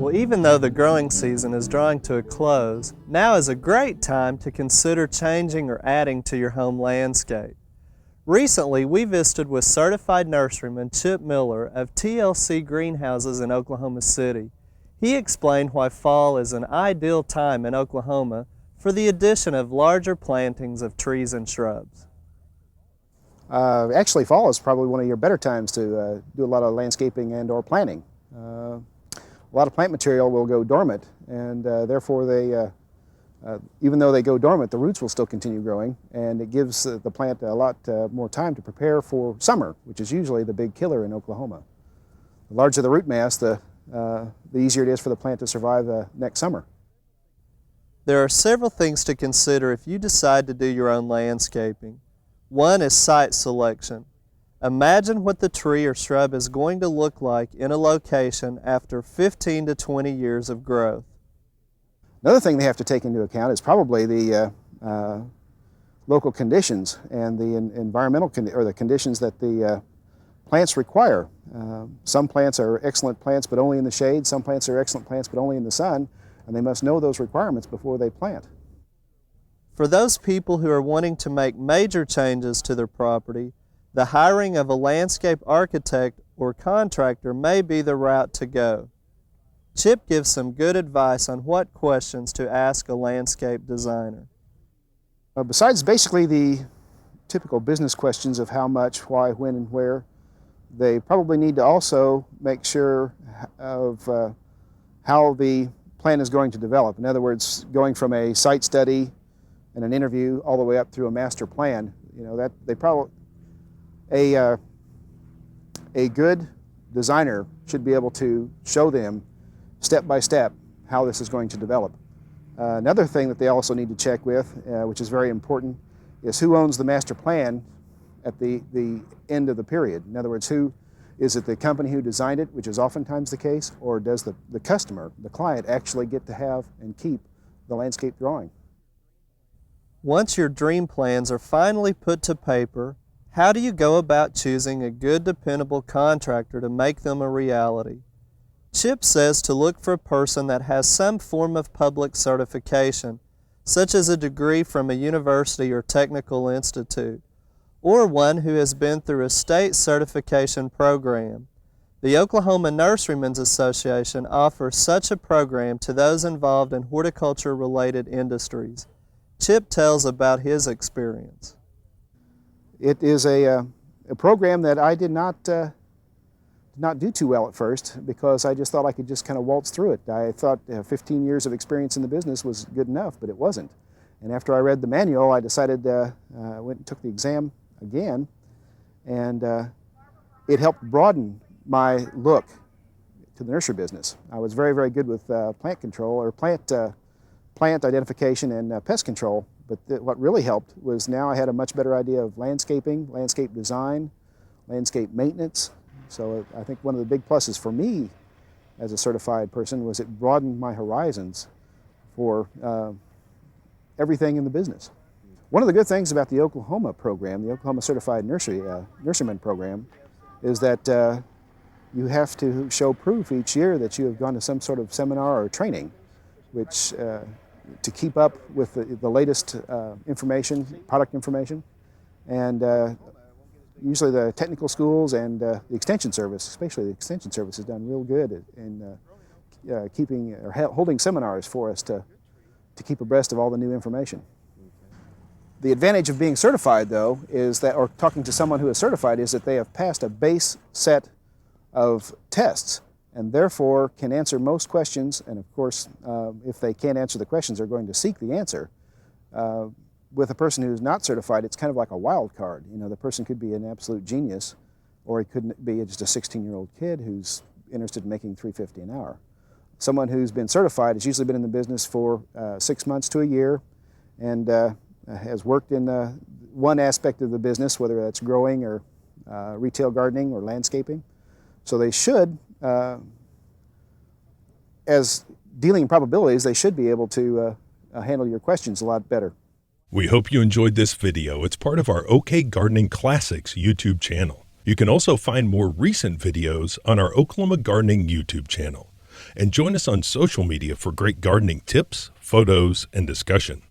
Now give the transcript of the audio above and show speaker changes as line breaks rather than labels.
Well, even though the growing season is drawing to a close, now is a great time to consider changing or adding to your home landscape. Recently, we visited with certified nurseryman Chip Miller of TLC Greenhouses in Oklahoma City. He explained why fall is an ideal time in Oklahoma for the addition of larger plantings of trees and shrubs.
Actually, fall is probably one of your better times to do a lot of landscaping and or planting. A lot of plant material will go dormant, and therefore they, even though they go dormant, the roots will still continue growing, and it gives the plant a lot more time to prepare for summer, which is usually the big killer in Oklahoma. The larger the root mass, the easier it is for the plant to survive next summer.
There are several things to consider if you decide to do your own landscaping. One is site selection. Imagine what the tree or shrub is going to look like in a location after 15 to 20 years of growth.
Another thing they have to take into account is probably the local conditions and the environmental or the conditions that the plants require. Some plants are excellent plants but only in the shade, some plants are excellent plants but only in the sun, and they must know those requirements before they plant.
For those people who are wanting to make major changes to their property, the hiring of a landscape architect or contractor may be the route to go. Chip gives some good advice on what questions to ask a landscape designer.
Besides basically the typical business questions of how much, why, when, and where, they probably need to also make sure of how the plan is going to develop. In other words, going from a site study and an interview all the way up through a master plan. You know, that they probably a good designer should be able to show them step by step how this is going to develop. Another thing that they also need to check with, which is very important, is who owns the master plan at the end of the period. In other words, is it the company who designed it, which is oftentimes the case, or does the customer, the client, actually get to have and keep the landscape drawing?
Once your dream plans are finally put to paper, how do you go about choosing a good, dependable contractor to make them a reality? Chip says to look for a person that has some form of public certification, such as a degree from a university or technical institute, or one who has been through a state certification program. The Oklahoma Nurserymen's Association offers such a program to those involved in horticulture-related industries. Chip tells about his experience.
It is a program that I did not do too well at first because I just thought I could just kind of waltz through it. I thought 15 years of experience in the business was good enough, but it wasn't. And after I read the manual, I decided, I went and took the exam again, and it helped broaden my look to the nursery business. I was very, very good with plant control, or plant identification and pest control, but what really helped was now I had a much better idea of landscaping, landscape design, landscape maintenance. So I think one of the big pluses for me as a certified person was it broadened my horizons for everything in the business. One of the good things about the Oklahoma program, the Oklahoma Certified Nurseryman program, is that you have to show proof each year that you have gone to some sort of seminar or training, which to keep up with the latest information, product information, and usually the technical schools and the extension service, especially the extension service, has done real good in keeping or holding seminars for us to keep abreast of all the new information. The advantage of being certified, though, is that, or talking to someone who is certified, is that they have passed a base set of tests and therefore can answer most questions, and of course, if they can't answer the questions, they're going to seek the answer. With a person who's not certified, it's kind of like a wild card. You know, the person could be an absolute genius, or he could be just a 16-year-old kid who's interested in making $3.50 an hour. Someone who's been certified has usually been in the business for 6 months to a year, and has worked in one aspect of the business, whether that's growing or retail gardening or landscaping. So they should, as dealing in probabilities, they should be able to handle your questions a lot better.
We hope you enjoyed this video. It's part of our OK Gardening Classics YouTube channel. You can also find more recent videos on our Oklahoma Gardening YouTube channel. and join us on social media for great gardening tips, photos, and discussion.